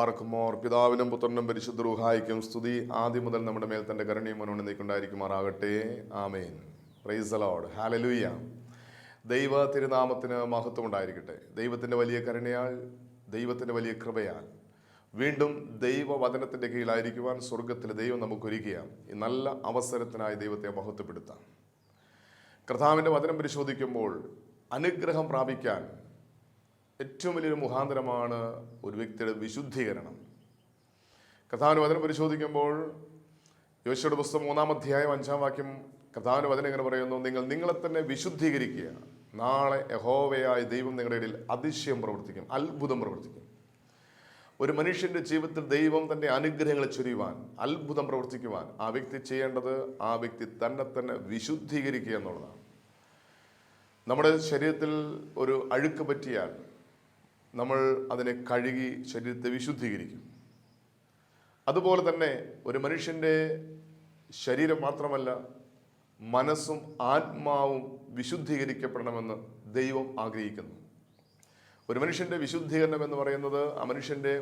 ബാർക്കുമോർ പിതാവിനും പുത്രനും പരിശുദ്ധ റൂഹായിക്കും സ്തുതി ആദ്യം മുതൽ നമ്മുടെ മേൽ തൻ്റെ കരുണയും മനോന്നേക്കുണ്ടായിരിക്കുമാറാകട്ടെ. ആമേൻ. Praise the lord. ഹല്ലേലൂയ. ദൈവ തിരുനാമത്തിന് മഹത്വം ഉണ്ടായിരിക്കട്ടെ. ദൈവത്തിൻ്റെ വലിയ കരുണയാൽ, ദൈവത്തിൻ്റെ വലിയ കൃപയാൽ വീണ്ടും ദൈവവചനത്തിൻ്റെ കീഴിലായിരിക്കുവാൻ സ്വർഗത്തിലെ ദൈവം നമുക്കൊരുക്കിയ ഈ നല്ല അവസരത്തിനായി ദൈവത്തെ മഹത്വപ്പെടുത്താം. കർത്താവിൻ്റെ വചനം പരിശോധിക്കുമ്പോൾ അനുഗ്രഹം പ്രാപിക്കാൻ ഏറ്റവും വലിയൊരു മുഖാന്തരമാണ് ഒരു വ്യക്തിയുടെ വിശുദ്ധീകരണം. കർത്താവിൻ്റെ വചനം പരിശോധിക്കുമ്പോൾ യോശുവയുടെ പുസ്തകം 3-ാം അധ്യായം 5-ാം വാക്യം കർത്താവിൻ്റെ വചനം ഇങ്ങനെ പറയുന്നു: നിങ്ങൾ നിങ്ങളെ തന്നെ വിശുദ്ധീകരിക്കുക, നാളെ യഹോവയായ ദൈവം നിങ്ങളുടെ ഇടയിൽ അതിശയം പ്രവർത്തിക്കും, അത്ഭുതം പ്രവർത്തിക്കും. ഒരു മനുഷ്യൻ്റെ ജീവിതത്തിൽ ദൈവം തൻ്റെ അനുഗ്രഹങ്ങളെ ചൊരിയുവാൻ, അത്ഭുതം പ്രവർത്തിക്കുവാൻ ആ വ്യക്തി ചെയ്യേണ്ടത് ആ വ്യക്തി തന്നെ വിശുദ്ധീകരിക്കുക എന്നുള്ളതാണ്. നമ്മുടെ ശരീരത്തിൽ ഒരു അഴുക്ക് പറ്റിയാൽ നമ്മൾ അതിനെ കഴുകി ശരീരത്തെ വിശുദ്ധീകരിക്കും. അതുപോലെ തന്നെ ഒരു മനുഷ്യൻ്റെ ശരീരം മാത്രമല്ല, മനസ്സും ആത്മാവും വിശുദ്ധീകരിക്കപ്പെടണമെന്ന് ദൈവം ആഗ്രഹിക്കുന്നു. ഒരു മനുഷ്യൻ്റെ വിശുദ്ധീകരണം എന്ന് പറയുന്നത് ആ മനുഷ്യൻ്റെ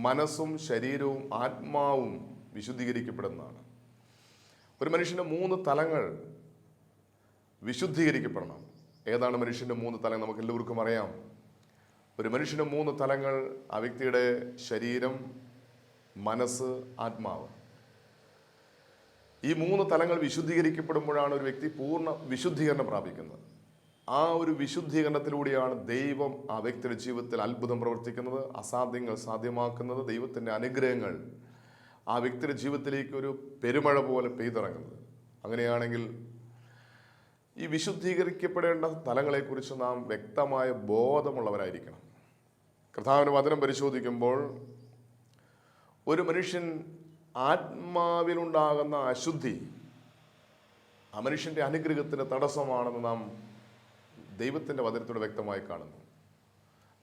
മനസ്സും ശരീരവും ആത്മാവും വിശുദ്ധീകരിക്കപ്പെടുന്നതാണ്. ഒരു മനുഷ്യൻ്റെ 3 തലങ്ങൾ വിശുദ്ധീകരിക്കപ്പെടണം. ഏതാണ് മനുഷ്യൻ്റെ 3 തലങ്ങൾ? നമുക്ക് എല്ലാവർക്കും അറിയാം. ഒരു മനുഷ്യന് 3 തലങ്ങൾ: ആ വ്യക്തിയുടെ ശരീരം, മനസ്സ്, ആത്മാവ്. ഈ 3 തലങ്ങൾ വിശുദ്ധീകരിക്കപ്പെടുമ്പോഴാണ് ഒരു വ്യക്തി പൂർണ്ണ വിശുദ്ധീകരണം പ്രാപിക്കുന്നത്. ആ ഒരു വിശുദ്ധീകരണത്തിലൂടെയാണ് ദൈവം ആ വ്യക്തിയുടെ ജീവിതത്തിൽ അത്ഭുതം പ്രവർത്തിക്കുന്നത്, അസാധ്യങ്ങൾ സാധ്യമാക്കുന്നത്, ദൈവത്തിൻ്റെ അനുഗ്രഹങ്ങൾ ആ വ്യക്തിയുടെ ജീവിതത്തിലേക്ക് ഒരു പെരുമഴ പോലെ പെയ്തിറങ്ങുന്നത്. അങ്ങനെയാണെങ്കിൽ ഈ വിശുദ്ധീകരിക്കപ്പെടേണ്ട തലങ്ങളെക്കുറിച്ച് നാം വ്യക്തമായ ബോധമുള്ളവരായിരിക്കണം. കർത്താവിൻ്റെ വചനം പരിശോധിക്കുമ്പോൾ ഒരു മനുഷ്യൻ ആത്മാവിലുണ്ടാകുന്ന അശുദ്ധി ആ മനുഷ്യൻ്റെ അനുഗ്രഹത്തിന് തടസ്സമാണെന്ന് നാം ദൈവത്തിൻ്റെ വചനത്തോട് വ്യക്തമായി കാണുന്നു.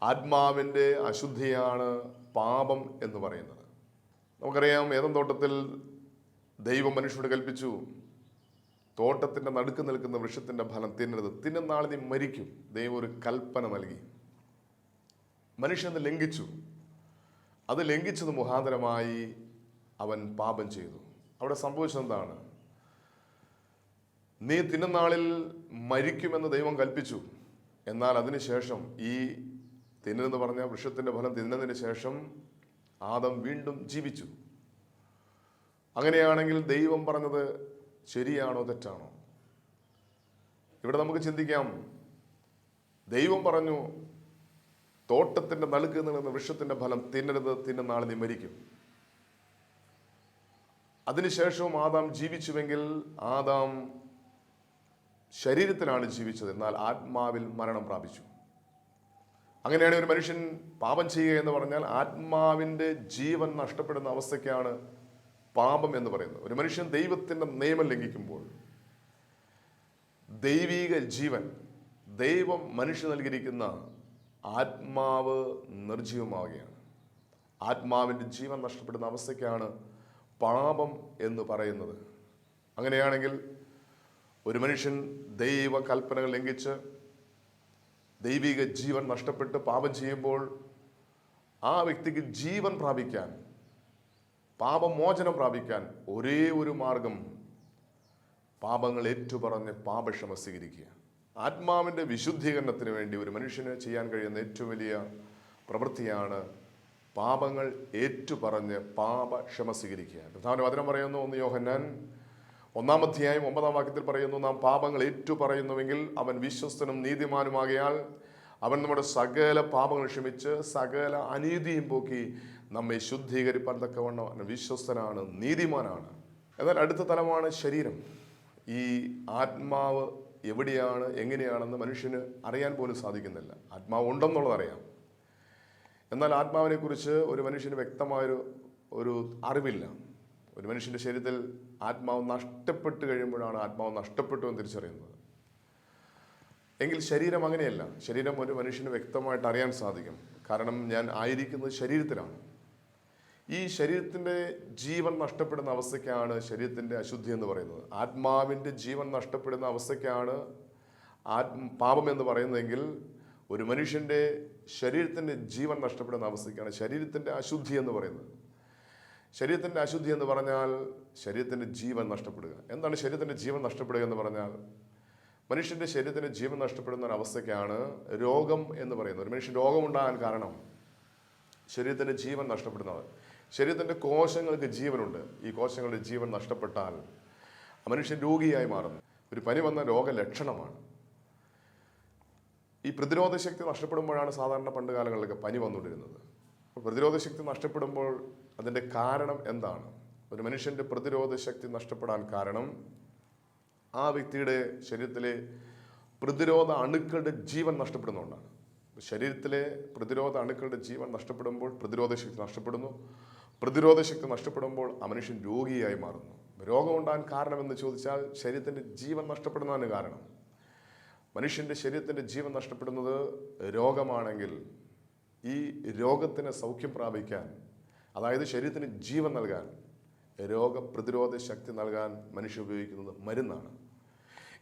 ആത്മാവിൻ്റെ അശുദ്ധിയാണ് പാപം എന്ന് പറയുന്നത്. നമുക്കറിയാം, ഏദൻ തോട്ടത്തിൽ ദൈവം മനുഷ്യനോട് കൽപ്പിച്ചു, തോട്ടത്തിൻ്റെ നടുക്ക് നിൽക്കുന്ന വൃക്ഷത്തിൻ്റെ ഫലം തിന്നരുത്, തിന്നുന്നാൾ നീ മരിക്കും. ദൈവം ഒരു കൽപ്പന നൽകി. മനുഷ്യൻ ലംഘിച്ചു. അത് ലംഘിച്ചത് മുഖാന്തരമായി അവൻ പാപം ചെയ്തു. അവിടെ സംഭവിച്ചതെന്താണ്? നീ തിന്നുന്നാളിൽ മരിക്കുമെന്ന് ദൈവം കൽപ്പിച്ചു. എന്നാൽ അതിനുശേഷം ഈ തിന്നതെന്ന് പറഞ്ഞ വൃക്ഷത്തിൻ്റെ ഫലം തിന്നതിന് ശേഷം ആദം വീണ്ടും ജീവിച്ചു. അങ്ങനെയാണെങ്കിൽ ദൈവം പറഞ്ഞത് ശരിയാണോ തെറ്റാണോ? ഇവിടെ നമുക്ക് ചിന്തിക്കാം. ദൈവം പറഞ്ഞു, തോട്ടത്തിൻ്റെ നടുക്ക് നിൽക്കുന്ന വൃക്ഷത്തിൻ്റെ ഫലം തിന്നരുത്, തിന്നുന്നാൾ നീ മരിക്കും. അതിനുശേഷവും ആദാം ജീവിച്ചുവെങ്കിൽ ആദാം ശരീരത്തിലാണ് ജീവിച്ചത്, എന്നാൽ ആത്മാവിൽ മരണം പ്രാപിച്ചു. അങ്ങനെയാണ് ഒരു മനുഷ്യൻ പാപം ചെയ്യുക എന്ന് പറഞ്ഞാൽ ആത്മാവിൻ്റെ ജീവൻ നഷ്ടപ്പെടുന്ന അവസ്ഥയ്ക്കാണ് പാപം എന്ന് പറയുന്നത്. ഒരു മനുഷ്യൻ ദൈവത്തിൻ്റെ നിയമം ലംഘിക്കുമ്പോൾ ദൈവീക ജീവൻ, ദൈവം മനുഷ്യന് നൽകിയിരിക്കുന്ന ആത്മാവ് നിർജീവമാവുകയാണ്. ആത്മാവിൻ്റെ ജീവൻ നഷ്ടപ്പെടുന്ന അവസ്ഥയ്ക്കാണ് പാപം എന്ന് പറയുന്നത്. അങ്ങനെയാണെങ്കിൽ ഒരു മനുഷ്യൻ ദൈവ കൽപ്പനകൾ ലംഘിച്ച് ദൈവിക ജീവൻ നഷ്ടപ്പെട്ട് പാപം ചെയ്യുമ്പോൾ ആ വ്യക്തിക്ക് ജീവൻ പ്രാപിക്കാൻ, പാപമോചനം പ്രാപിക്കാൻ ഒരേ ഒരു മാർഗം പാപങ്ങൾ ഏറ്റുപറഞ്ഞ് പാപക്ഷമ സ്വീകരിക്കുക. ആത്മാവിൻ്റെ വിശുദ്ധീകരണത്തിന് വേണ്ടി ഒരു മനുഷ്യന് ചെയ്യാൻ കഴിയുന്ന ഏറ്റവും വലിയ പ്രവൃത്തിയാണ് പാപങ്ങൾ ഏറ്റുപറഞ്ഞ് പാപക്ഷമ സ്വീകരിക്കുക. കർത്താവിൻ്റെ വചനം പറയുന്നു, 1 യോഹന്നാൻ 1-ാം അധ്യായം 9-ാം വാക്യത്തിൽ പറയുന്നു: നാം പാപങ്ങൾ ഏറ്റുപറയുന്നുവെങ്കിൽ അവൻ വിശ്വസ്തനും നീതിമാനുമാകയാൽ അവൻ നമ്മുടെ സകല പാപങ്ങൾ ക്ഷമിച്ച് സകല അനീതിയും പോക്കി നമ്മെ ശുദ്ധീകരിപ്പാൻ തക്കവണ്ണം അവൻ വിശ്വസ്തനാണ്, നീതിമാനാണ്. എന്നാൽ അടുത്ത തലമാണ് ശരീരം. ഈ ആത്മാവ് എവിടെയാണ്, എങ്ങനെയാണെന്ന് മനുഷ്യന് അറിയാൻ പോലും സാധിക്കുന്നില്ല. ആത്മാവ് ഉണ്ടെന്നുള്ളത് അറിയാം, എന്നാൽ ആത്മാവിനെക്കുറിച്ച് ഒരു മനുഷ്യന് വ്യക്തമായൊരു അറിവില്ല. ഒരു മനുഷ്യൻ്റെ ശരീരത്തിൽ ആത്മാവ് നഷ്ടപ്പെട്ട് കഴിയുമ്പോഴാണ് ആത്മാവ് നഷ്ടപ്പെട്ടു എന്ന് തിരിച്ചറിയുന്നത്. എങ്കിൽ ശരീരം അങ്ങനെയല്ല. ശരീരം ഒരു മനുഷ്യന് വ്യക്തമായിട്ട് അറിയാൻ സാധിക്കും. കാരണം ഞാൻ ആയിരിക്കുന്നത് ശരീരത്തിലാണ്. ഈ ശരീരത്തിൻ്റെ ജീവൻ നഷ്ടപ്പെടുന്ന അവസ്ഥയ്ക്കാണ് ശരീരത്തിൻ്റെ അശുദ്ധി എന്ന് പറയുന്നത്. ആത്മാവിൻ്റെ ജീവൻ നഷ്ടപ്പെടുന്ന അവസ്ഥയ്ക്കാണ് പാപം എന്ന് പറയുന്നതെങ്കിൽ ഒരു മനുഷ്യൻ്റെ ശരീരത്തിൻ്റെ ജീവൻ നഷ്ടപ്പെടുന്ന അവസ്ഥയ്ക്കാണ് ശരീരത്തിൻ്റെ അശുദ്ധി എന്ന് പറയുന്നത്. ശരീരത്തിൻ്റെ അശുദ്ധി എന്ന് പറഞ്ഞാൽ ശരീരത്തിൻ്റെ ജീവൻ നഷ്ടപ്പെടുക. എന്താണ് ശരീരത്തിൻ്റെ ജീവൻ നഷ്ടപ്പെടുക എന്ന് പറഞ്ഞാൽ? മനുഷ്യൻ്റെ ശരീരത്തിൻ്റെ ജീവൻ നഷ്ടപ്പെടുന്ന ഒരു അവസ്ഥയ്ക്കാണ് രോഗം എന്ന് പറയുന്നത്. ഒരു മനുഷ്യൻ രോഗമുണ്ടാകാൻ കാരണം ശരീരത്തിൻ്റെ ജീവൻ നഷ്ടപ്പെടുന്നത്. ശരീരത്തിൻ്റെ കോശങ്ങൾക്ക് ജീവനുണ്ട്. ഈ കോശങ്ങളുടെ ജീവൻ നഷ്ടപ്പെട്ടാൽ മനുഷ്യൻ രോഗിയായി മാറുന്നു. ഒരു പനി വന്ന രോഗലക്ഷണമാണ്. ഈ പ്രതിരോധ ശക്തി നഷ്ടപ്പെടുമ്പോഴാണ് സാധാരണ പണ്ട് കാലങ്ങളിലൊക്കെ പനി വന്നുകൊണ്ടിരുന്നത്. പ്രതിരോധ ശക്തി നഷ്ടപ്പെടുമ്പോൾ അതിൻ്റെ കാരണം എന്താണ്? ഒരു മനുഷ്യൻ്റെ പ്രതിരോധ ശക്തി നഷ്ടപ്പെടാൻ കാരണം ആ വ്യക്തിയുടെ ശരീരത്തിലെ പ്രതിരോധ അണുക്കളുടെ ജീവൻ നഷ്ടപ്പെടുന്നതുകൊണ്ടാണ്. ശരീരത്തിലെ പ്രതിരോധ അണുക്കളുടെ ജീവൻ നഷ്ടപ്പെടുമ്പോൾ പ്രതിരോധ ശക്തി നഷ്ടപ്പെടുന്നു. പ്രതിരോധ ശക്തി നഷ്ടപ്പെടുമ്പോൾ ആ മനുഷ്യൻ രോഗിയായി മാറുന്നു. രോഗമുണ്ടാകാൻ കാരണമെന്ന് ചോദിച്ചാൽ ശരീരത്തിൻ്റെ ജീവൻ നഷ്ടപ്പെടുന്നതാണ് കാരണം. മനുഷ്യൻ്റെ ശരീരത്തിൻ്റെ ജീവൻ നഷ്ടപ്പെടുന്നത് രോഗമാണെങ്കിൽ ഈ രോഗത്തിന് സൗഖ്യം പ്രാപിക്കാൻ, അതായത് ശരീരത്തിന് ജീവൻ നൽകാൻ, രോഗപ്രതിരോധ ശക്തി നൽകാൻ മനുഷ്യൻ ഉപയോഗിക്കുന്നത് മരുന്നാണ്.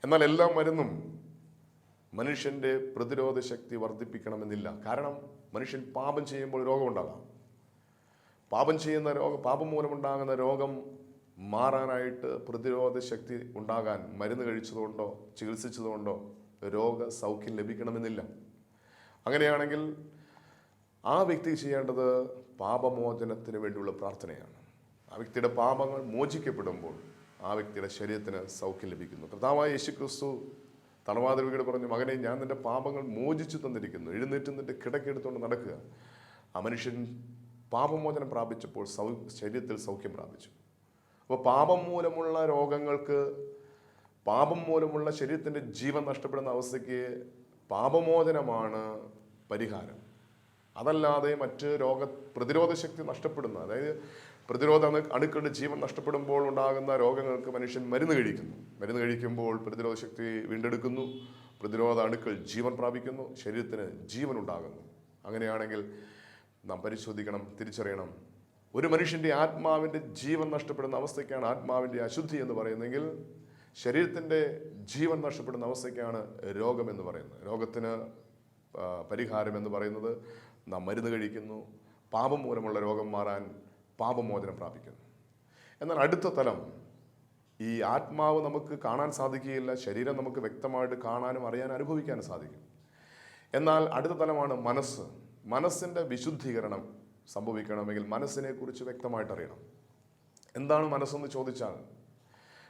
എന്നാൽ എല്ലാ മരുന്നും മനുഷ്യൻ്റെ പ്രതിരോധ ശക്തി വർദ്ധിപ്പിക്കണമെന്നില്ല. കാരണം മനുഷ്യൻ പാപം ചെയ്യുമ്പോൾ രോഗമുണ്ടാകാം. പാപം മൂലമുണ്ടാകുന്ന രോഗം മാറാനായിട്ട് പ്രതിരോധ ശക്തി ഉണ്ടാകാൻ മരുന്ന് കഴിച്ചതുകൊണ്ടോ ചികിത്സിച്ചതുകൊണ്ടോ രോഗസൗഖ്യം ലഭിക്കണമെന്നില്ല. അങ്ങനെയാണെങ്കിൽ ആ വ്യക്തി ചെയ്യേണ്ടത് പാപമോചനത്തിന് വേണ്ടിയുള്ള പ്രാർത്ഥനയാണ്. ആ വ്യക്തിയുടെ പാപങ്ങൾ മോചിക്കപ്പെടുമ്പോൾ ആ വ്യക്തിയുടെ ശരീരത്തിന് സൗഖ്യം ലഭിക്കുന്നു. കർത്താവായ യേശുക്രിസ്തു തളവാതിലൂടെ പറഞ്ഞു, മകനെ, ഞാൻ നിന്റെ പാപങ്ങൾ മോചിച്ചു തന്നിരിക്കുന്നു, എഴുന്നേറ്റ് നിന്റെ കിടക്കെടുത്തുകൊണ്ട് നടക്കുക. ആ മനുഷ്യൻ പാപമോചനം പ്രാപിച്ചപ്പോൾ ശരീരത്തിൽ സൗഖ്യം പ്രാപിച്ചു. അപ്പോൾ പാപം മൂലമുള്ള രോഗങ്ങൾക്ക്, പാപം മൂലമുള്ള ശരീരത്തിൻ്റെ ജീവൻ നഷ്ടപ്പെടുന്ന അവസ്ഥയ്ക്ക് പാപമോചനമാണ് പരിഹാരം. അതല്ലാതെ മറ്റ് പ്രതിരോധ ശക്തി നഷ്ടപ്പെടുന്ന, അതായത് പ്രതിരോധ അണുക്കളുടെ ജീവൻ നഷ്ടപ്പെടുമ്പോൾ ഉണ്ടാകുന്ന രോഗങ്ങൾക്ക് മനുഷ്യൻ മരുന്ന് കഴിക്കുന്നു. മരുന്ന് കഴിക്കുമ്പോൾ പ്രതിരോധ ശക്തി വീണ്ടെടുക്കുന്നു, പ്രതിരോധ അണുക്കൾ ജീവൻ പ്രാപിക്കുന്നു, ശരീരത്തിന് ജീവൻ ഉണ്ടാകുന്നു. അങ്ങനെയാണെങ്കിൽ നാം പരിശോധിക്കണം, തിരിച്ചറിയണം. ഒരു മനുഷ്യൻ്റെ ആത്മാവിൻ്റെ ജീവൻ നഷ്ടപ്പെടുന്ന അവസ്ഥയ്ക്കാണ് ആത്മാവിൻ്റെ അശുദ്ധി എന്ന് പറയുന്നതെങ്കിൽ ശരീരത്തിൻ്റെ ജീവൻ നഷ്ടപ്പെടുന്ന അവസ്ഥയ്ക്കാണ് രോഗമെന്ന് പറയുന്നത്. രോഗത്തിന് പരിഹാരം എന്ന് പറയുന്നത് നാം മരുന്ന് കഴിക്കുന്നു, പാപം മൂലമുള്ള രോഗം മാറാൻ പാപമോചനം പ്രാപിക്കുന്നു. എന്നാൽ അടുത്ത തലം, ഈ ആത്മാവ് നമുക്ക് കാണാൻ സാധിക്കുകയില്ല, ശരീരം നമുക്ക് വ്യക്തമായിട്ട് കാണാനും അറിയാനും അനുഭവിക്കാനും സാധിക്കും. എന്നാൽ അടുത്ത തലമാണ് മനസ്സ്. മനസ്സിൻ്റെ വിശുദ്ധീകരണം സംഭവിക്കണമെങ്കിൽ മനസ്സിനെക്കുറിച്ച് വ്യക്തമായിട്ട് അറിയണം. എന്താണ് മനസ്സെന്ന് ചോദിച്ചാൽ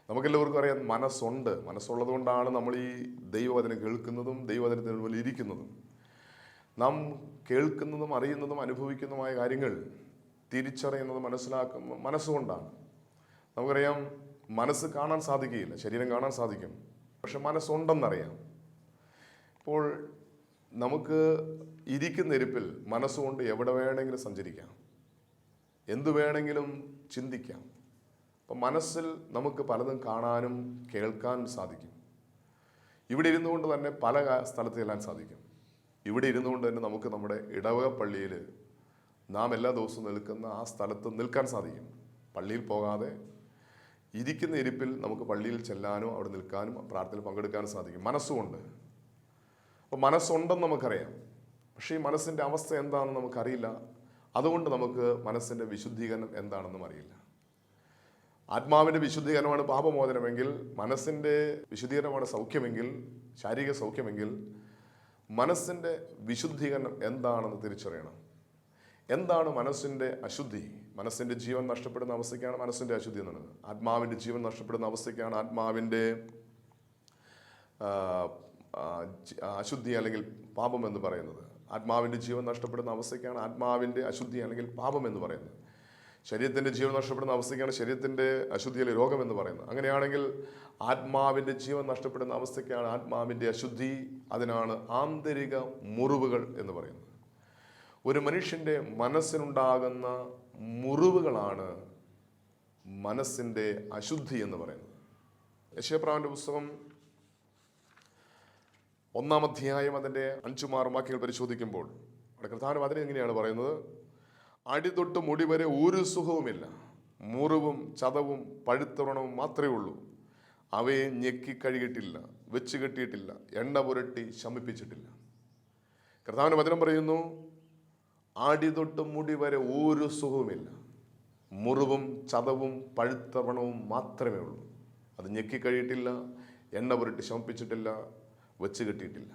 നമുക്കെല്ലാവർക്കും അറിയാം, മനസ്സുണ്ട്. മനസ്സുള്ളത് കൊണ്ടാണ് നമ്മൾ ഈ ദൈവവചനം കേൾക്കുന്നതും ദൈവവചനത്തിന് മുന്നിൽ ഇരിക്കുന്നതും. നാം കേൾക്കുന്നതും അറിയുന്നതും അനുഭവിക്കുന്നതുമായ കാര്യങ്ങൾ തിരിച്ചറിയുന്നതും മനസ്സിലാക്കുന്നതും മനസ്സുകൊണ്ടാണ്. നമുക്കറിയാം, മനസ്സ് കാണാൻ സാധിക്കുകയില്ല, ശരീരം കാണാൻ സാധിക്കും, പക്ഷെ മനസ്സുണ്ടെന്നറിയാം. ഇപ്പോൾ നമുക്ക് ഇരിക്കുന്ന ഇരിപ്പിൽ മനസ്സുകൊണ്ട് എവിടെ വേണമെങ്കിലും സഞ്ചരിക്കാം, എന്തു വേണമെങ്കിലും ചിന്തിക്കാം. അപ്പം മനസ്സിൽ നമുക്ക് പലതും കാണാനും കേൾക്കാൻ സാധിക്കും. ഇവിടെ ഇരുന്നു കൊണ്ട് തന്നെ പല സ്ഥലത്ത് ചെല്ലാൻ സാധിക്കും. ഇവിടെ ഇരുന്നു കൊണ്ട് തന്നെ നമുക്ക് നമ്മുടെ ഇടവക പള്ളിയിൽ നാം എല്ലാ ദിവസവും നിൽക്കുന്ന ആ സ്ഥലത്ത് നിൽക്കാൻ സാധിക്കും. പള്ളിയിൽ പോകാതെ ഇരിക്കുന്ന ഇരിപ്പിൽ നമുക്ക് പള്ളിയിൽ ചെല്ലാനോ അവിടെ നിൽക്കാനും പ്രാർത്ഥനയിൽ പങ്കെടുക്കാനും സാധിക്കും മനസ്സുകൊണ്ട്. അപ്പോൾ മനസ്സുണ്ടെന്ന് നമുക്കറിയാം, പക്ഷേ ഈ മനസ്സിൻ്റെ അവസ്ഥ എന്താണെന്ന് നമുക്കറിയില്ല. അതുകൊണ്ട് നമുക്ക് മനസ്സിൻ്റെ വിശുദ്ധീകരണം എന്താണെന്നും അറിയില്ല. ആത്മാവിൻ്റെ വിശുദ്ധീകരണമാണ് പാപമോചനമെങ്കിൽ, മനസ്സിൻ്റെ വിശുദ്ധീകരണമാണ് സൗഖ്യമെങ്കിൽ, ശാരീരിക സൗഖ്യമെങ്കിൽ, മനസ്സിൻ്റെ വിശുദ്ധീകരണം എന്താണെന്ന് തിരിച്ചറിയണം. എന്താണ് മനസ്സിൻ്റെ അശുദ്ധി? മനസ്സിൻ്റെ ജീവൻ നഷ്ടപ്പെടുന്ന അവസ്ഥയ്ക്കാണ് മനസ്സിൻ്റെ അശുദ്ധി എന്നുള്ളത്. ആത്മാവിൻ്റെ ജീവൻ നഷ്ടപ്പെടുന്ന അവസ്ഥയ്ക്കാണ് ആത്മാവിൻ്റെ അശുദ്ധി അല്ലെങ്കിൽ പാപം എന്ന് പറയുന്നത്. ആത്മാവിൻ്റെ ജീവൻ നഷ്ടപ്പെടുന്ന അവസ്ഥയ്ക്കാണ് ആത്മാവിൻ്റെ അശുദ്ധി അല്ലെങ്കിൽ പാപം എന്ന് പറയുന്നത്. ശരീരത്തിൻ്റെ ജീവൻ നഷ്ടപ്പെടുന്ന അവസ്ഥയ്ക്കാണ് ശരീരത്തിൻ്റെ അശുദ്ധി അല്ലെങ്കിൽ രോഗം എന്ന് പറയുന്നത്. അങ്ങനെയാണെങ്കിൽ ആത്മാവിൻ്റെ ജീവൻ നഷ്ടപ്പെടുന്ന അവസ്ഥയ്ക്കാണ് ആത്മാവിൻ്റെ അശുദ്ധി. അതിനാണ് ആന്തരിക മുറിവുകൾ എന്ന് പറയുന്നത്. ഒരു മനുഷ്യൻ്റെ മനസ്സിനുണ്ടാകുന്ന മുറിവുകളാണ് മനസ്സിൻ്റെ അശുദ്ധി എന്ന് പറയുന്നത്. യെശയ്യാപ്രവാചകന്റെ പുസ്തകം 1-ാം അധ്യായം അതിൻ്റെ 5-6 വാക്യങ്ങൾ പരിശോധിക്കുമ്പോൾ അവിടെ കർത്താവ് അതിനെ എങ്ങനെയാണ് പറയുന്നത്? അടിതൊട്ട് മുടി വരെ ഒരു സുഖവുമില്ല, മുറിവും ചതവും പഴുത്തവണവും മാത്രമേ ഉള്ളൂ. അവയെ ഞെക്കി കഴുകിയിട്ടില്ല, വെച്ച് കെട്ടിയിട്ടില്ല, എണ്ണ പുരട്ടി ശമിപ്പിച്ചിട്ടില്ല. കർത്താവിൻ്റെ വചനം പറയുന്നു, ആടി തൊട്ട് മുടി വരെ ഒരു സുഖവുമില്ല, മുറിവും ചതവും പഴുത്ത വ്രണവും മാത്രമേ ഉള്ളൂ. അത് ഞെക്കിക്കഴിയിട്ടില്ല, എണ്ണ പുരട്ടി ശമിപ്പിച്ചിട്ടില്ല, വെച്ച് കെട്ടിയിട്ടില്ല.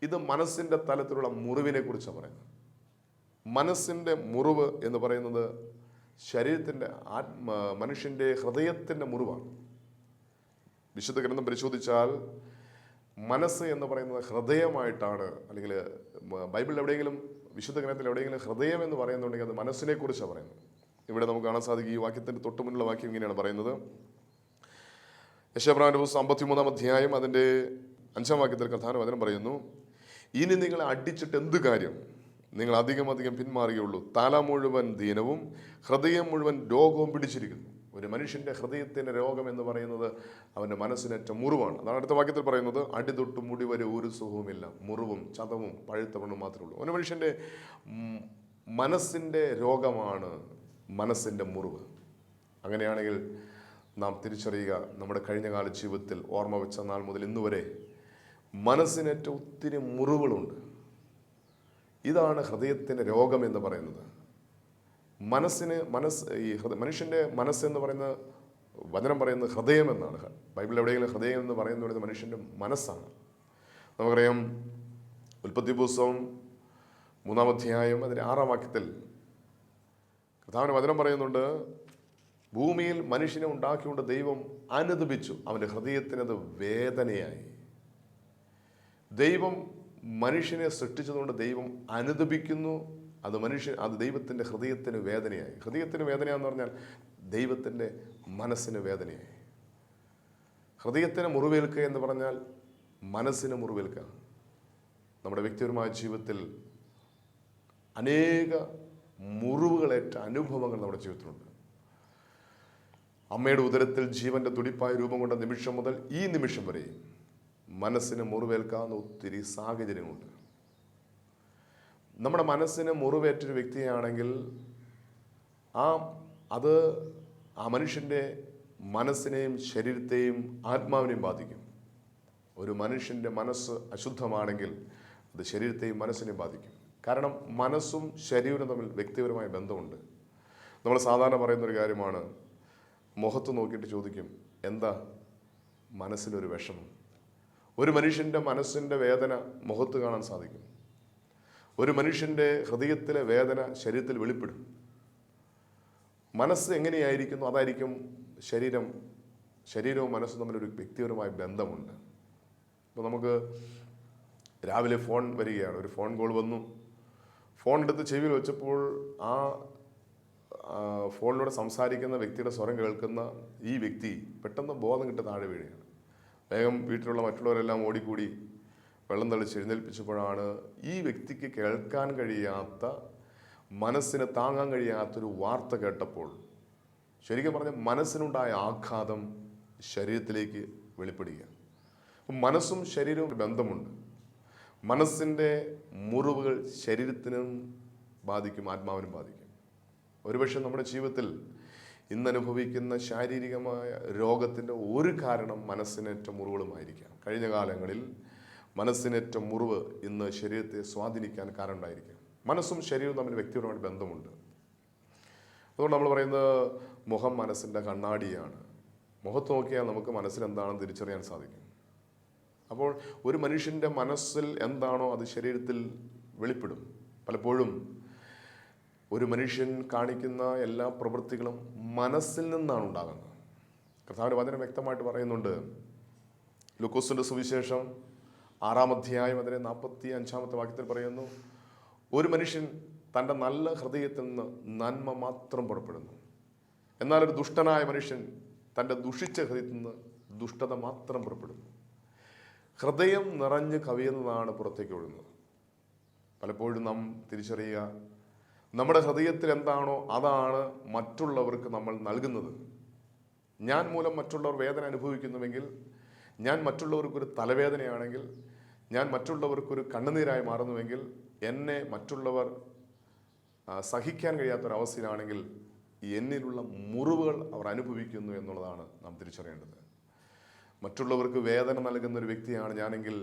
ഇത് മനസ്സിൻ്റെ തലത്തിലുള്ള മുറിവിനെ കുറിച്ചാണ് പറയുന്നത്. മനസ്സിൻ്റെ മുറിവ് എന്ന് പറയുന്നത് ശരീരത്തിൻ്റെ മനുഷ്യൻ്റെ ഹൃദയത്തിൻ്റെ മുറിവാണ്. വിശുദ്ധ ഗ്രന്ഥം പരിശോധിച്ചാൽ മനസ്സ് എന്ന് പറയുന്നത് ഹൃദയമായിട്ടാണ്, അല്ലെങ്കിൽ ബൈബിളിൽ എവിടെയെങ്കിലും വിശുദ്ധ ഗ്രന്ഥത്തിൽ എവിടെയെങ്കിലും ഹൃദയം എന്ന് പറയുന്നുണ്ടെങ്കിൽ അത് മനസ്സിനെ കുറിച്ചാണ് പറയുന്നത്. ഇവിടെ നമുക്ക് കാണാൻ സാധിക്കും, ഈ വാക്യത്തിൻ്റെ തൊട്ട് മുന്നിലുള്ള വാക്യം ഇങ്ങനെയാണ് പറയുന്നത്. യെശയ്യാപ്രവാചകന്റെ പുസ്തകം 53-ാം അധ്യായം അതിൻ്റെ 5-ാം വാക്യത്തിൽ കർത്താവിന്റെ വചനം പറയുന്നു, ഇനി നിങ്ങളെ അടിച്ചിട്ട് എന്ത് കാര്യം, നിങ്ങൾ അധികം പിന്മാറുകയുള്ളൂ. തല മുഴുവൻ ദീനവും ഹൃദയം മുഴുവൻ രോഗവും പിടിച്ചിരിക്കുന്നു. ഒരു മനുഷ്യൻ്റെ ഹൃദയത്തിൻ്റെ രോഗം എന്ന് പറയുന്നത് അവൻ്റെ മനസ്സിനേറ്റ മുറിവാണ്. അതാണ് അടുത്ത വാക്യത്തിൽ പറയുന്നത്, അടി തൊട്ട് മുടി വരെ ഒരു സുഖവുമില്ല, മുറിവും ചതവും പഴുത്ത മണ്ണും മാത്രമേ ഉള്ളൂ. ഒരു മനുഷ്യൻ്റെ മനസ്സിൻ്റെ രോഗമാണ് മനസ്സിൻ്റെ മുറിവ്. അങ്ങനെയാണെങ്കിൽ നാം തിരിച്ചറിയുക, നമ്മുടെ കഴിഞ്ഞകാല ജീവിതത്തിൽ ഓർമ്മ വെച്ച നാൾ മുതൽ ഇന്ന് വരെ മനസ്സിനേറ്റ ഒത്തിരി മുറിവുകളുണ്ട്. ഇതാണ് ഹൃദയത്തിൻ്റെ രോഗം എന്ന് പറയുന്നത്. മനുഷ്യൻ്റെ മനസ്സെന്ന് പറയുന്ന വചനം പറയുന്നത് ഹൃദയം എന്നാണ്. ബൈബിളിൽ എവിടെയെങ്കിലും ഹൃദയം എന്ന് പറയുന്നത് മനുഷ്യൻ്റെ മനസ്സാണ്. നമുക്കറിയാം, ഉൽപ്പത്തി പുസ്തകം 3-ാം അധ്യായം അതിൻ്റെ 6-ാം വാക്യത്തിൽ കർത്താവിൻ്റെ വചനം പറയുന്നുണ്ട്, ഭൂമിയിൽ മനുഷ്യനെ ഉണ്ടാക്കിക്കൊണ്ട് ദൈവം അനുതപിച്ചു, അവൻ്റെ ഹൃദയത്തിനത് വേദനയായി. ദൈവം മനുഷ്യനെ സൃഷ്ടിച്ചതുകൊണ്ട് ദൈവം അനുതപിക്കുന്നു, അത് ദൈവത്തിൻ്റെ ഹൃദയത്തിന് വേദനയായി. ഹൃദയത്തിന് വേദനയാന്ന് പറഞ്ഞാൽ ദൈവത്തിൻ്റെ മനസ്സിന് വേദനയായി. ഹൃദയത്തിന് മുറിവേൽക്കുക എന്ന് പറഞ്ഞാൽ മനസ്സിന് മുറിവേൽക്കുക. നമ്മുടെ വ്യക്തിപരമായ ജീവിതത്തിൽ അനേക മുറിവുകളേറ്റ അനുഭവങ്ങൾ നമ്മുടെ ജീവിതത്തിലുണ്ട്. അമ്മയുടെ ഉദരത്തിൽ ജീവന്റെ തുടിപ്പായ രൂപം കൊണ്ട നിമിഷം മുതൽ ഈ നിമിഷം വരെ മനസ്സിന് മുറിവേൽക്കാവുന്ന ഒത്തിരി സാഹചര്യങ്ങളുണ്ട്. നമ്മുടെ മനസ്സിന് മുറിവേറ്റൊരു വ്യക്തിയാണെങ്കിൽ ആ മനുഷ്യൻ്റെ മനസ്സിനെയും ശരീരത്തെയും ആത്മാവിനെയും ബാധിക്കും. ഒരു മനുഷ്യൻ്റെ മനസ്സ് അശുദ്ധമാണെങ്കിൽ അത് ശരീരത്തെയും മനസ്സിനെയും ബാധിക്കും. കാരണം മനസ്സും ശരീരവും തമ്മിൽ വ്യക്തിപരമായ ബന്ധമുണ്ട്. നമ്മൾ സാധാരണ പറയുന്നൊരു കാര്യമാണ്, മുഖത്ത് നോക്കിയിട്ട് ചോദിക്കും, എന്താ മനസ്സിലൊരു വിഷമം. ഒരു മനുഷ്യൻ്റെ മനസ്സിൻ്റെ വേദന മുഖത്ത് കാണാൻ സാധിക്കും. ഒരു മനുഷ്യൻ്റെ ഹൃദയത്തിലെ വേദന ശരീരത്തിൽ വെളിപ്പെടും. മനസ്സ് എങ്ങനെയായിരിക്കുന്നു അതായിരിക്കും ശരീരവും മനസ്സും തമ്മിലൊരു വ്യക്തിപരമായ ബന്ധമുണ്ട്. ഇപ്പോൾ നമുക്ക് രാവിലെ ഫോൺ വരികയാണ്, ഒരു ഫോൺ കോൾ വന്നു. ഫോൺ എടുത്ത് ചെവിയിൽ വെച്ചപ്പോൾ ആ ഫോണിലൂടെ സംസാരിക്കുന്ന വ്യക്തിയുടെ സ്വരം കേൾക്കുന്ന ഈ വ്യക്തി പെട്ടെന്ന് ബോധം കിട്ടി താഴെ വീഴുകയാണ്. വേഗം വീട്ടിലുള്ള മറ്റുള്ളവരെല്ലാം ഓടിക്കൂടി വെള്ളം തളിച്ച് എഴുന്നേൽപ്പിച്ചപ്പോഴാണ് ഈ വ്യക്തിക്ക് കേൾക്കാൻ കഴിയാത്ത, മനസ്സിന് താങ്ങാൻ കഴിയാത്തൊരു വാർത്ത കേട്ടപ്പോൾ ശരിക്കും പറഞ്ഞാൽ മനസ്സിനുണ്ടായ ആഘാതം ശരീരത്തിലേക്ക് വെളിപ്പെടുക. മനസ്സും ശരീരവും ബന്ധമുണ്ട്. മനസ്സിൻ്റെ മുറിവുകൾ ശരീരത്തിനും ബാധിക്കും, ആത്മാവിനും ബാധിക്കും. ഒരുപക്ഷെ നമ്മുടെ ജീവിതത്തിൽ ഇന്നനുഭവിക്കുന്ന ശാരീരികമായ രോഗത്തിൻ്റെ ഒരു കാരണം മനസ്സിനേറ്റ മുറിവുകളുമായിരിക്കാം. കഴിഞ്ഞ കാലങ്ങളിൽ മനസ്സിനേറ്റ മുറിവ് ഇന്ന് ശരീരത്തെ സ്വാധീനിക്കാൻ കാരണമുണ്ടായിരിക്കാം. മനസ്സും ശരീരവും തമ്മിൽ വ്യക്തിപരമായിട്ട് ബന്ധമുണ്ട്. അതുകൊണ്ട് നമ്മൾ പറയുന്നത് മുഖം മനസ്സിൻ്റെ കണ്ണാടിയാണ്. മുഖത്ത് നോക്കിയാൽ നമുക്ക് മനസ്സിൽ എന്താണെന്ന് തിരിച്ചറിയാൻ സാധിക്കും. അപ്പോൾ ഒരു മനുഷ്യൻ്റെ മനസ്സിൽ എന്താണോ അത് ശരീരത്തിൽ വെളിപ്പെടും. പലപ്പോഴും ഒരു മനുഷ്യൻ കാണിക്കുന്ന എല്ലാ പ്രവൃത്തികളും മനസ്സിൽ നിന്നാണ് ഉണ്ടാകുന്നത്. കർത്താവിന്റെ വചനം വ്യക്തമായിട്ട് പറയുന്നുണ്ട്. ലൂക്കോസിന്റെ സുവിശേഷം 6-ാം അധ്യായം അതിലെ 45-ാമത്തെ വാക്യത്തിൽ പറയുന്നു, ഒരു മനുഷ്യൻ തൻ്റെ നല്ല ഹൃദയത്തിൽ നിന്ന് നന്മ മാത്രം പുറപ്പെടുന്നു, എന്നാൽ ഒരു ദുഷ്ടനായ മനുഷ്യൻ തൻ്റെ ദുഷിച്ച ഹൃദയത്തിൽ നിന്ന് ദുഷ്ടത മാത്രം പുറപ്പെടുന്നു. ഹൃദയം നിറഞ്ഞ് കവിയുന്നതാണ് പുറത്തേക്ക് ഒഴുകുന്നത്. പലപ്പോഴും നാം തിരിച്ചറിയുക, നമ്മുടെ ഹൃദയത്തിൽ എന്താണോ അതാണ് മറ്റുള്ളവർക്ക് നമ്മൾ നൽകുന്നത്. ഞാൻ മൂലം മറ്റുള്ളവർ വേദന അനുഭവിക്കുന്നുവെങ്കിൽ, ഞാൻ മറ്റുള്ളവർക്കൊരു തലവേദനയാണെങ്കിൽ, ഞാൻ മറ്റുള്ളവർക്കൊരു കണ്ണുനീരായി മാറുന്നുവെങ്കിൽ, എന്നെ മറ്റുള്ളവർ സഹിക്കാൻ കഴിയാത്തൊരവസ്ഥയിലാണെങ്കിൽ എന്നിലുള്ള മുറിവുകൾ അവർ അനുഭവിക്കുന്നു എന്നുള്ളതാണ് നാം തിരിച്ചറിയേണ്ടത്. മറ്റുള്ളവർക്ക് വേദന നൽകുന്ന ഒരു വ്യക്തിയാണ് ഞാനെങ്കിൽ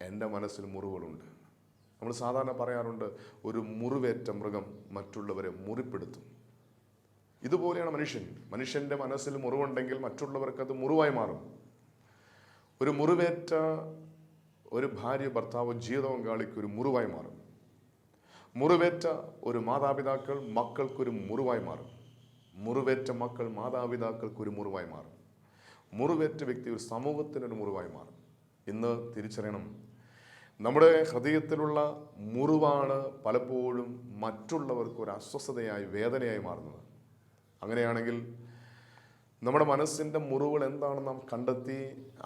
എൻ്റെ മനസ്സിൽ മുറിവുകളുണ്ട്. നമ്മൾ സാധാരണ പറയാറുണ്ട്, ഒരു മുറിവേറ്റ മൃഗം മറ്റുള്ളവരെ മുറിപ്പെടുത്തും. ഇതുപോലെയാണ് മനുഷ്യൻ്റെ മനസ്സിൽ മുറിവുണ്ടെങ്കിൽ മറ്റുള്ളവർക്കത് മുറിവായി മാറും. ഒരു മുറിവേറ്റ ഒരു ഭാര്യ ഭർത്താവ് ജീവിത പങ്കാളിക്ക് ഒരു മുറിവായി മാറും. മുറിവേറ്റ ഒരു മാതാപിതാക്കൾ മക്കൾക്കൊരു മുറിവായി മാറും. മുറിവേറ്റ മക്കൾ മാതാപിതാക്കൾക്കൊരു മുറിവായി മാറും. മുറിവേറ്റ വ്യക്തി ഒരു സമൂഹത്തിനൊരു മുറിവായി മാറും. ഇന്ന് തിരിച്ചറിയണം, നമ്മുടെ ഹൃദയത്തിലുള്ള മുറിവാണ് പലപ്പോഴും മറ്റുള്ളവർക്ക് ഒരു അസ്വസ്ഥതയായി വേദനയായി മാറുന്നത്. അങ്ങനെയാണെങ്കിൽ നമ്മുടെ മനസ്സിൻ്റെ മുറിവുകൾ എന്താണെന്ന് നാം കണ്ടെത്തി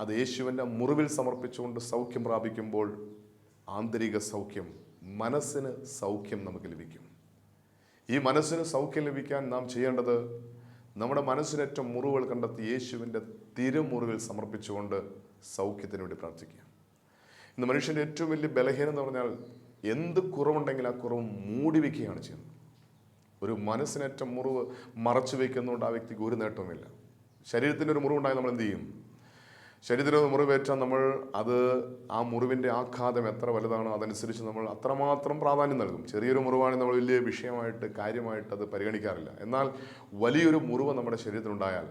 അത് യേശുവിൻ്റെ മുറിവിൽ സമർപ്പിച്ചുകൊണ്ട് സൗഖ്യം പ്രാപിക്കുമ്പോൾ ആന്തരിക സൗഖ്യം, മനസ്സിന് സൗഖ്യം നമുക്ക് ലഭിക്കും. ഈ മനസ്സിന് സൗഖ്യം ലഭിക്കാൻ നാം ചെയ്യേണ്ടത് നമ്മുടെ മനസ്സിനേറ്റവും മുറിവുകൾ കണ്ടെത്തി യേശുവിൻ്റെ തിരുമുറിവിൽ സമർപ്പിച്ചുകൊണ്ട് സൗഖ്യത്തിന് വേണ്ടി പ്രാർത്ഥിക്കുക. ഇന്ന് മനുഷ്യൻ്റെ ഏറ്റവും വലിയ ബലഹീനം എന്ന് പറഞ്ഞാൽ എന്ത് കുറവുണ്ടെങ്കിൽ ആ കുറവ് മൂടി വയ്ക്കുകയാണ് ചെയ്യുന്നത്. ഒരു മനസ്സിനേറ്റം മുറിവ് മറച്ചു വയ്ക്കുന്നതുകൊണ്ട് ആ വ്യക്തിക്ക് ഒരു നേട്ടവുമില്ല. ശരീരത്തിൻ്റെ ഒരു മുറിവുണ്ടായി നമ്മൾ എന്ത് ചെയ്യും? ശരീരത്തിനൊരു മുറിവേറ്റാൽ നമ്മൾ ആ മുറിവിൻ്റെ ആഘാതം എത്ര വലുതാണോ അതനുസരിച്ച് നമ്മൾ അത്രമാത്രം പ്രാധാന്യം നൽകും. ചെറിയൊരു മുറിവാണെങ്കിൽ നമ്മൾ വലിയ വിഷയമായിട്ട് കാര്യമായിട്ട് അത് പരിഗണിക്കാറില്ല. എന്നാൽ വലിയൊരു മുറിവ് നമ്മുടെ ശരീരത്തിലുണ്ടായാൽ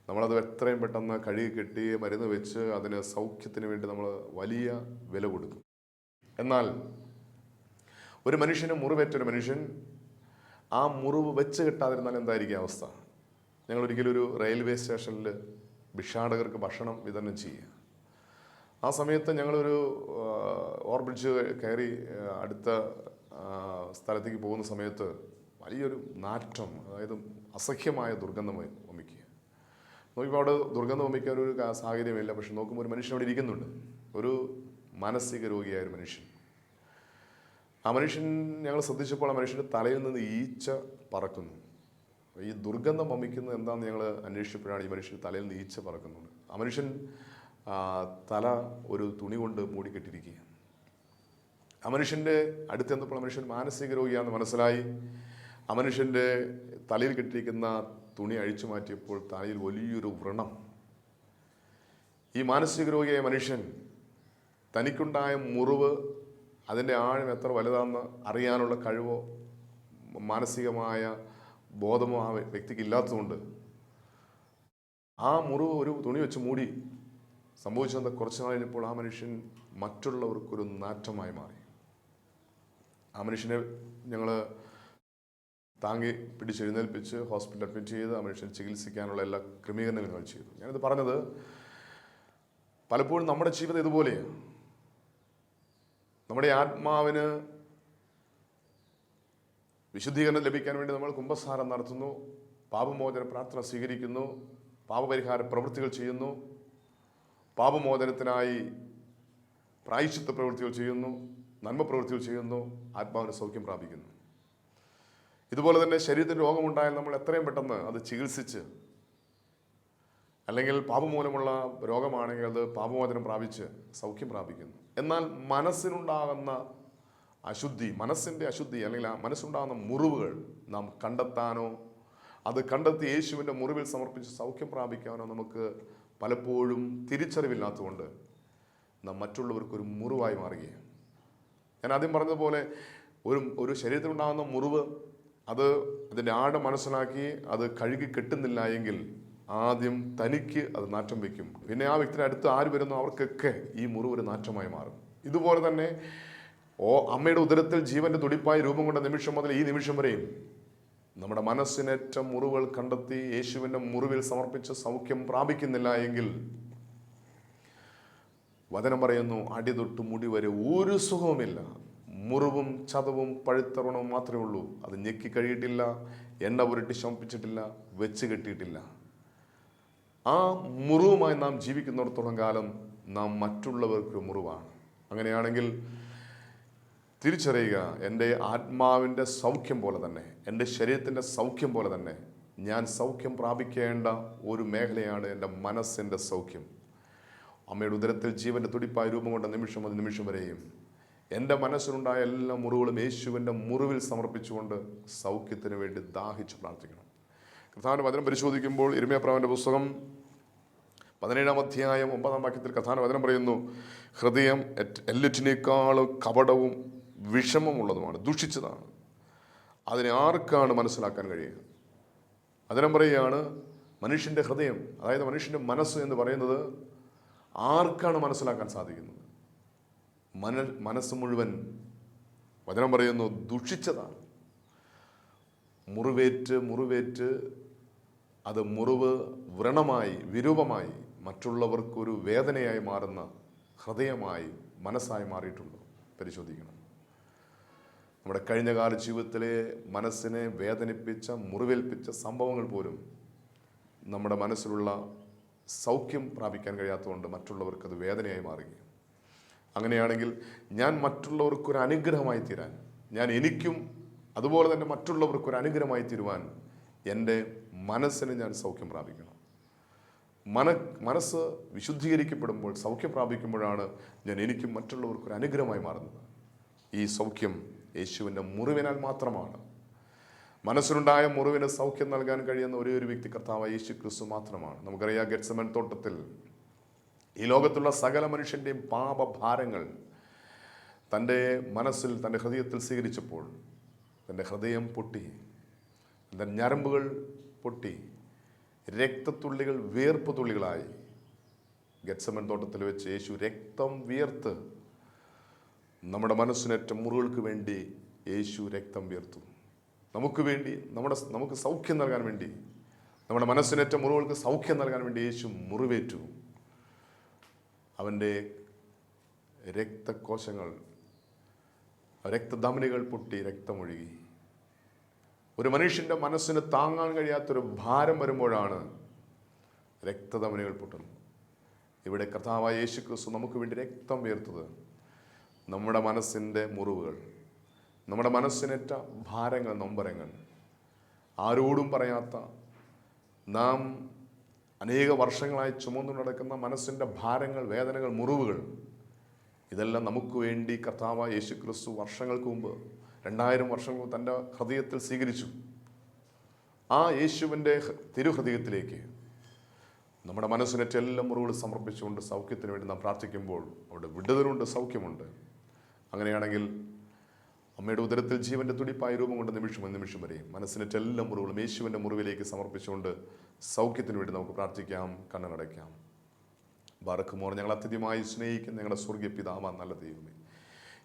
നമ്മളത് എത്രയും പെട്ടെന്ന് കഴുകി കെട്ടി മരുന്ന് വെച്ച് അതിന് സൗഖ്യത്തിന് വേണ്ടി നമ്മൾ വലിയ വില കൊടുക്കും. എന്നാൽ ഒരു മനുഷ്യന് മുറിവേറ്റൊരു മനുഷ്യൻ ആ മുറിവ് വെച്ച് കെട്ടാതിരുന്നാൽ എന്തായിരിക്കും അവസ്ഥ? ഞങ്ങളൊരിക്കലും ഒരു റെയിൽവേ സ്റ്റേഷനിൽ ഭിക്ഷാടകർക്ക് ഭക്ഷണം വിതരണം ചെയ്യുക. ആ സമയത്ത് ഞങ്ങളൊരു ഓവർബ്രിഡ്ജ് കയറി അടുത്ത സ്ഥലത്തേക്ക് പോകുന്ന സമയത്ത് വലിയൊരു നാറ്റം, അതായത് അസഹ്യമായ ദുർഗന്ധം വമിക്കുക. നോക്കിയപ്പോൾ അവിടെ ദുർഗന്ധം വമിക്കാൻ ഒരു സാഹചര്യമില്ല. പക്ഷെ നോക്കുമ്പോൾ ഒരു മനുഷ്യൻ അവിടെ ഇരിക്കുന്നുണ്ട്, ഒരു മാനസിക രോഗിയായ ഒരു മനുഷ്യൻ. ആ മനുഷ്യൻ, ഞങ്ങൾ ശ്രദ്ധിച്ചപ്പോൾ ആ മനുഷ്യൻ്റെ തലയിൽ നിന്ന് ഈച്ച പറക്കുന്നു. ഈ ദുർഗന്ധം വമിക്കുന്നത് എന്താണെന്ന് ഞങ്ങൾ അന്വേഷിച്ചപ്പോഴാണ് ഈ മനുഷ്യൻ്റെ തലയിൽ നിന്ന് ഈച്ച പറക്കുന്നുണ്ട്. ആ മനുഷ്യൻ തല ഒരു തുണി കൊണ്ട് മൂടിക്കെട്ടിരിക്കുക. ആ മനുഷ്യൻ്റെ അടുത്ത് ചെന്നപ്പോൾ ആ മനുഷ്യൻ മാനസിക രോഗിയാണെന്ന് മനസ്സിലായി. ആ മനുഷ്യൻ്റെ തലയിൽ കെട്ടിയിരിക്കുന്ന തുണി അഴിച്ചു മാറ്റിയപ്പോൾ തലയിൽ വലിയൊരു വ്രണം. ഈ മാനസിക രോഗിയായ മനുഷ്യൻ തനിക്കുണ്ടായ മുറിവ്, അതിൻ്റെ ആഴം എത്ര വലുതാണെന്ന് അറിയാനുള്ള കഴിവോ മാനസികമായ ബോധമോ ആ വ്യക്തിക്ക് ഇല്ലാത്തതുകൊണ്ട് ആ മുറിവ് ഒരു തുണി വെച്ച് മൂടി. സംഭവിച്ചത് കുറച്ച് നാൾ കഴിഞ്ഞപ്പോൾ ആ മനുഷ്യൻ മറ്റുള്ളവർക്കൊരു നാറ്റമായി മാറി. ആ മനുഷ്യനെ ഞങ്ങൾ താങ്ങി പിടിച്ചെഴുന്നേൽപ്പിച്ച് ഹോസ്പിറ്റലിൽ അഡ്മിറ്റ് ചെയ്ത് ആ മനുഷ്യൻ ചികിത്സിക്കാനുള്ള എല്ലാ ക്രമീകരണങ്ങളും ചെയ്തു. ഞാനിത് പറഞ്ഞത്, പലപ്പോഴും നമ്മുടെ ജീവിതം ഇതുപോലെയാണ്. നമ്മുടെ ആത്മാവിന് വിശുദ്ധീകരണം ലഭിക്കാൻ വേണ്ടി നമ്മൾ കുമ്പസാരം നടത്തുന്നു, പാപമോചന പ്രാർത്ഥന സ്വീകരിക്കുന്നു, പാപപരിഹാര പ്രവൃത്തികൾ ചെയ്യുന്നു, പാപമോചനത്തിനായി പ്രായശ്ചിത്ത പ്രവൃത്തികൾ ചെയ്യുന്നു, നന്മ പ്രവൃത്തികൾ ചെയ്യുന്നു, ആത്മാവിന് സൗഖ്യം പ്രാപിക്കുന്നു. ഇതുപോലെ തന്നെ ശരീരത്തിന് രോഗമുണ്ടായാൽ നമ്മൾ എത്രയും പെട്ടെന്ന് അത് ചികിത്സിച്ച്, അല്ലെങ്കിൽ പാപമൂലമുള്ള രോഗമാണെങ്കിൽ അത് പാപമോചനം പ്രാപിച്ച് സൗഖ്യം പ്രാപിക്കുന്നു. എന്നാൽ മനസ്സിനുണ്ടാകുന്ന മനസ്സിൻ്റെ അശുദ്ധി അല്ലെങ്കിൽ ആ മനസ്സുണ്ടാകുന്ന മുറിവുകൾ നാം കണ്ടെത്താനോ അത് കണ്ടെത്തി യേശുവിൻ്റെ മുറിവിൽ സമർപ്പിച്ച് സൗഖ്യം പ്രാപിക്കാനോ നമുക്ക് പലപ്പോഴും തിരിച്ചറിവില്ലാത്തതുകൊണ്ട് നാം മറ്റുള്ളവർക്കൊരു മുറിവായി മാറുകയാണ്. ഞാൻ ആദ്യം പറഞ്ഞതുപോലെ ഒരു ശരീരത്തിലുണ്ടാകുന്ന മുറിവ് അതിൻ്റെ ആഴം മനസ്സിലാക്കി അത് കഴുകി കെട്ടുന്നില്ല എങ്കിൽ ആദ്യം തനിക്ക് അത് നാറ്റം വയ്ക്കും. പിന്നെ ആ വ്യക്തിയുടെ അടുത്ത് ആര് വരുന്നോ അവർക്കൊക്കെ ഈ മുറിവ് ഒരു നാറ്റമായി മാറും. ഇതുപോലെ തന്നെ അമ്മയുടെ ഉദരത്തിൽ ജീവന്റെ തുടിപ്പായി രൂപം കൊണ്ട നിമിഷം മുതൽ ഈ നിമിഷം വരെയും നമ്മുടെ മനസ്സിനേറ്റ മുറിവുകൾ കണ്ടെത്തി യേശുവിൻ്റെ മുറിവിൽ സമർപ്പിച്ച് സൗഖ്യം പ്രാപിക്കുന്നില്ല എങ്കിൽ വചനം പറയുന്നു, അടി തൊട്ട് മുടി വരെ ഒരു സുഖവുമില്ല, മുറിവും ചതവും പഴുത്തറുണവും മാത്രമേ ഉള്ളൂ. അത് ഞെക്കി കഴിയിട്ടില്ല, എണ്ണ പുരട്ടി ശമിപ്പിച്ചിട്ടില്ല, വെച്ച് കെട്ടിയിട്ടില്ല. ആ മുറിവുമായി നാം ജീവിക്കുന്നിടത്തോളം കാലം നാം മറ്റുള്ളവർക്ക് മുറിവാണ്. അങ്ങനെയാണെങ്കിൽ തിരിച്ചറിയുക, എൻ്റെ ആത്മാവിൻ്റെ സൗഖ്യം പോലെ തന്നെ, എൻ്റെ ശരീരത്തിൻ്റെ സൗഖ്യം പോലെ തന്നെ ഞാൻ സൗഖ്യം പ്രാപിക്കേണ്ട ഒരു മേഖലയാണ് എൻ്റെ മനസ്സിൻ്റെ സൗഖ്യം. അമ്മയുടെ ഉദരത്തിൽ ജീവൻ്റെ തുടിപ്പായി രൂപം കൊണ്ട നിമിഷം മുതൽ നിമിഷം വരെയും എൻ്റെ മനസ്സിലുണ്ടായ എല്ലാ മുറിവുകളും യേശുവിൻ്റെ മുറിവിൽ സമർപ്പിച്ചുകൊണ്ട് സൗഖ്യത്തിന് വേണ്ടി ദാഹിച്ച് പ്രാർത്ഥിക്കണം. കർത്താവിൻ്റെ വചനം പരിശോധിക്കുമ്പോൾ യിരെമ്യാപ്രവാചകന്റെ പുസ്തകം 17-ാം അധ്യായം 9-ാം വാക്യത്തിൽ കർത്താവിന്റെ വചനം പറയുന്നു, ഹൃദയം എല്ലാറ്റിനേക്കാളും കപടവും വിഷമമുള്ളതുമാണ്, ദുഷിച്ചതാണ്. അതിനെ ആർക്കാണ് മനസ്സിലാക്കാൻ കഴിയുക? അതിനം പറയുകയാണ്, മനുഷ്യൻ്റെ ഹൃദയം, അതായത് മനുഷ്യൻ്റെ മനസ്സ് എന്ന് പറയുന്നത് ആർക്കാണ് മനസ്സിലാക്കാൻ സാധിക്കുന്നത്? മനസ്സ് മുഴുവൻ വചനം പറയുന്നു ദുഷിച്ചതാണ്. മുറിവേറ്റ് അത് മുറിവ് വ്രണമായി വിരൂപമായി മറ്റുള്ളവർക്കൊരു വേദനയായി മാറുന്ന ഹൃദയമായി മനസ്സായി മാറിയിട്ടുണ്ടോ? പരിശോധിക്കണം. നമ്മുടെ കഴിഞ്ഞകാല ജീവിതത്തിലെ മനസ്സിനെ വേദനിപ്പിച്ച മുറിവേൽപ്പിച്ച സംഭവങ്ങൾ പോലും നമ്മുടെ മനസ്സിലുള്ള സൗഖ്യം പ്രാപിക്കാൻ കഴിയാത്തതുകൊണ്ട് മറ്റുള്ളവർക്കത് വേദനയായി മാറുകയും, അങ്ങനെയാണെങ്കിൽ ഞാൻ മറ്റുള്ളവർക്കൊരു അനുഗ്രഹമായി തീരാൻ, എനിക്കും അതുപോലെ തന്നെ മറ്റുള്ളവർക്കൊരു അനുഗ്രഹമായി തീരുവാൻ എൻ്റെ മനസ്സിന് ഞാൻ സൗഖ്യം പ്രാപിക്കണം. മനസ്സ് വിശുദ്ധീകരിക്കപ്പെടുമ്പോൾ, സൗഖ്യം പ്രാപിക്കുമ്പോഴാണ് എനിക്കും മറ്റുള്ളവർക്കൊരു അനുഗ്രഹമായി മാറുന്നത്. ഈ സൗഖ്യം യേശുവിൻ്റെ മുറിവിനാൽ മാത്രമാണ്. മനസ്സിനുണ്ടായ മുറിവിന് സൗഖ്യം നൽകാൻ കഴിയുന്ന ഒരേ ഒരു വ്യക്തി കർത്താവായ യേശു ക്രിസ്തു മാത്രമാണ്. നമുക്കറിയാം, ഗെത്സമൻ തോട്ടത്തിൽ ഈ ലോകത്തുള്ള സകല മനുഷ്യൻ്റെയും പാപഭാരങ്ങൾ തൻ്റെ മനസ്സിൽ, തൻ്റെ ഹൃദയത്തിൽ സ്വീകരിച്ചപ്പോൾ തൻ്റെ ഹൃദയം പൊട്ടി, തൻ്റെ ഞരമ്പുകൾ പൊട്ടി, രക്തത്തുള്ളികൾ വീർപ്പ് തുള്ളികളായി. ഗെത്സമൻ തോട്ടത്തിൽ വെച്ച് യേശു രക്തം വീർത്ത് നമ്മുടെ മനസ്സിനേറ്റ മുറിവുകൾക്ക് വേണ്ടി യേശു രക്തം വീർത്തു. നമുക്ക് വേണ്ടി, നമുക്ക് സൗഖ്യം നൽകാൻ വേണ്ടി, നമ്മുടെ മനസ്സിനേറ്റ മുറിവുകൾക്ക് സൗഖ്യം നൽകാൻ വേണ്ടി യേശു മുറിവേറ്റു. അവൻ്റെ രക്തകോശങ്ങൾ, രക്തധമനികൾ പൊട്ടി രക്തമൊഴുകി. ഒരു മനുഷ്യൻ്റെ മനസ്സിന് താങ്ങാൻ കഴിയാത്തൊരു ഭാരം വരുമ്പോഴാണ് രക്തധമനികൾ പൊട്ടുന്നത്. ഇവിടെ കർത്താവായ യേശു ക്രിസ്തു നമുക്ക് വേണ്ടി രക്തം വീർത്തത് നമ്മുടെ മനസ്സിൻ്റെ മുറിവുകൾ, നമ്മുടെ മനസ്സിനേറ്റ ഭാരങ്ങൾ, നൊമ്പരങ്ങൾ, ആരോടും പറയാത്ത, നാം അനേക വർഷങ്ങളായി ചുമന്നു നടക്കുന്ന മനസ്സിൻ്റെ ഭാരങ്ങൾ, വേദനകൾ, മുറിവുകൾ, ഇതെല്ലാം നമുക്ക് വേണ്ടി കർത്താവായ യേശു ക്രിസ്തു വർഷങ്ങൾക്ക് മുമ്പ്, 2000 വർഷങ്ങൾ തൻ്റെ ഹൃദയത്തിൽ സ്വീകരിച്ചു. ആ യേശുവിൻ്റെ തിരുഹൃദയത്തിലേക്ക് നമ്മുടെ മനസ്സിനേറ്റ എല്ലാ മുറിവുകൾ സമർപ്പിച്ചുകൊണ്ട് സൗഖ്യത്തിന് വേണ്ടി നാം പ്രാർത്ഥിക്കുമ്പോൾ അവിടെ വിടുതലുണ്ട്, സൗഖ്യമുണ്ട്. അങ്ങനെയാണെങ്കിൽ അമ്മയുടെ ഉദരത്തിൽ ജീവൻ്റെ തുടിപ്പായ രൂപം കൊണ്ട് നിമിഷം വരെയും മനസ്സിനേറ്റ എല്ലാ മുറിവുകളും യേശുവിൻ്റെ മുറിവിലേക്ക് സമർപ്പിച്ചുകൊണ്ട് സൗഖ്യത്തിന് വേണ്ടി നമുക്ക് പ്രാർത്ഥിക്കാം, കണ്ണടയ്ക്കാം. ബാറക്കുമോർ, ഞങ്ങൾ അത്യധികമായി സ്നേഹിക്കുന്ന ഞങ്ങളുടെ സ്വർഗീയ പിതാവാൻ നല്ല ദൈവമേ,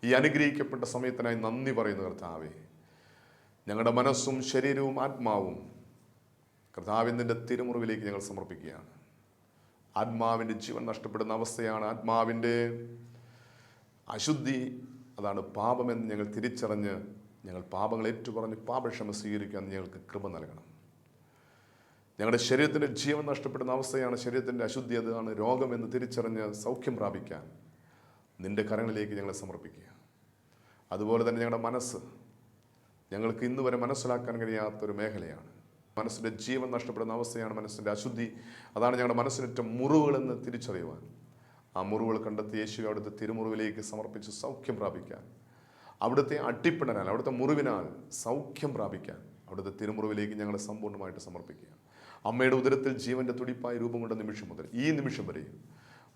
ഈ അനുഗ്രഹിക്കപ്പെട്ട സമയത്തിനായി നന്ദി പറയുന്നു കർത്താവേ. ഞങ്ങളുടെ മനസ്സും ശരീരവും ആത്മാവും കർത്താവിൻ്റെ തിരുമുറിവിലേക്ക് ഞങ്ങൾ സമർപ്പിക്കുകയാണ്. ആത്മാവിൻ്റെ ജീവൻ നഷ്ടപ്പെടുന്ന അവസ്ഥയാണ്, ആത്മാവിൻ്റെ അശുദ്ധി, അതാണ് പാപമെന്ന് ഞങ്ങൾ തിരിച്ചറിഞ്ഞ് ഞങ്ങൾ പാപങ്ങൾ ഏറ്റുപറഞ്ഞ് പാപക്ഷമ സ്വീകരിക്കാൻ ഞങ്ങൾക്ക് കൃപ നൽകണം. ഞങ്ങളുടെ ശരീരത്തിൻ്റെ ജീവൻ നഷ്ടപ്പെടുന്ന അവസ്ഥയാണ്, ശരീരത്തിൻ്റെ അശുദ്ധി, അതാണ് രോഗമെന്ന് തിരിച്ചറിഞ്ഞ് സൗഖ്യം പ്രാപിക്കാൻ നിൻ്റെ കരങ്ങളിലേക്ക് ഞങ്ങളെ സമർപ്പിക്കുക. അതുപോലെ തന്നെ ഞങ്ങളുടെ മനസ്സ്, ഞങ്ങൾക്ക് ഇന്ന് വരെ മനസ്സിലാക്കാൻ കഴിയാത്തൊരു മേഖലയാണ്. മനസ്സിൻ്റെ ജീവൻ നഷ്ടപ്പെടുന്ന അവസ്ഥയാണ്, മനസ്സിൻ്റെ അശുദ്ധി, അതാണ് ഞങ്ങളുടെ മനസ്സിനേറ്റ മുറിവുകളെന്ന് തിരിച്ചറിയുവാൻ ആ മുറിവുകൾ കണ്ടെത്തി യേശുവെ അവിടുത്തെ തിരുമുറിവിലേക്ക് സമർപ്പിച്ച് സൗഖ്യം പ്രാപിക്കാൻ, അവിടുത്തെ അട്ടിപ്പിണരാൽ, അവിടുത്തെ മുറിവിനാൽ സൗഖ്യം പ്രാപിക്കാൻ അവിടുത്തെ തിരുമുറിവിലേക്ക് ഞങ്ങളെ സമ്പൂർണ്ണമായിട്ട് സമർപ്പിക്കുക. അമ്മയുടെ ഉദരത്തിൽ ജീവൻ്റെ തുടിപ്പായ രൂപം കൊണ്ട നിമിഷം മുതൽ ഈ നിമിഷം വരെയും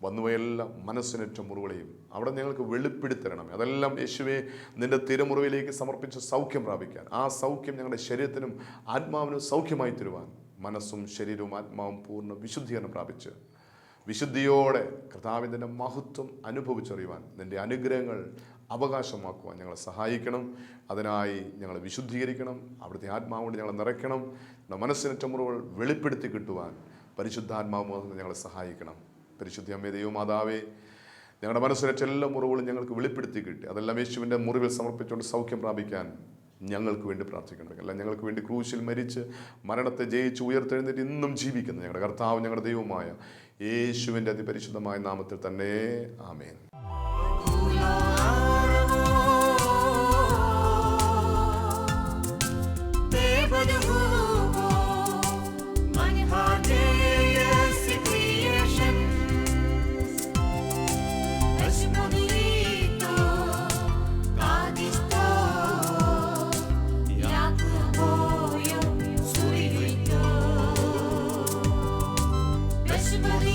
വന്നുപോയെല്ലാം മനസ്സിനേറ്റ മുറിവുകളെയും അവിടെ ഞങ്ങൾക്ക് വെളിപ്പെടുത്തരണം. അതെല്ലാം യേശുവെ നിൻ്റെ തിരുമുറിവിലേക്ക് സമർപ്പിച്ച് സൗഖ്യം പ്രാപിക്കാൻ, ആ സൗഖ്യം ഞങ്ങളുടെ ശരീരത്തിനും ആത്മാവിനും സൗഖ്യമായി തരുവാൻ മനസ്സും ശരീരവും ആത്മാവും പൂർണ്ണ വിശുദ്ധീകരണം പ്രാപിച്ച് വിശുദ്ധിയോടെ കർത്താവിൻ്റെ മഹത്വം അനുഭവിച്ചറിയുവാൻ, നിൻ്റെ അനുഗ്രഹങ്ങൾ അവകാശമാക്കുവാൻ ഞങ്ങളെ സഹായിക്കണം. അതിനായി ഞങ്ങളെ വിശുദ്ധീകരിക്കണം, അവിടുത്തെ ആത്മാവ് കൊണ്ട് ഞങ്ങളെ നിറയ്ക്കണം. മനസ്സിനേറ്റ മുറിവുകൾ വെളിപ്പെടുത്തി കിട്ടുവാൻ പരിശുദ്ധാത്മാവ് ഞങ്ങളെ സഹായിക്കണം. പരിശുദ്ധ അമ്മേ ദൈവമാതാവേ, ഞങ്ങളുടെ മനസ്സിനേറ്റ എല്ലാ മുറിവുകളും ഞങ്ങൾക്ക് വെളിപ്പെടുത്തി കിട്ടി, അതെല്ലാം യേശുവിൻ്റെ മുറിവിൽ സമർപ്പിച്ചുകൊണ്ട് സൗഖ്യം പ്രാപിക്കാൻ ഞങ്ങൾക്ക് വേണ്ടി പ്രാർത്ഥിക്കണം. എല്ലാം ഞങ്ങൾക്ക് വേണ്ടി ക്രൂശിൽ മരിച്ച് മരണത്തെ ജയിച്ച് ഉയർത്തെഴുന്നേറ്റ് ഇന്നും ജീവിക്കുന്ന ഞങ്ങളുടെ കർത്താവ്, ഞങ്ങളുടെ ദൈവമായ യേശുവിൻ്റെ അതിപരിശുദ്ധമായ നാമത്തിൽ തന്നെ ആമേൻ. But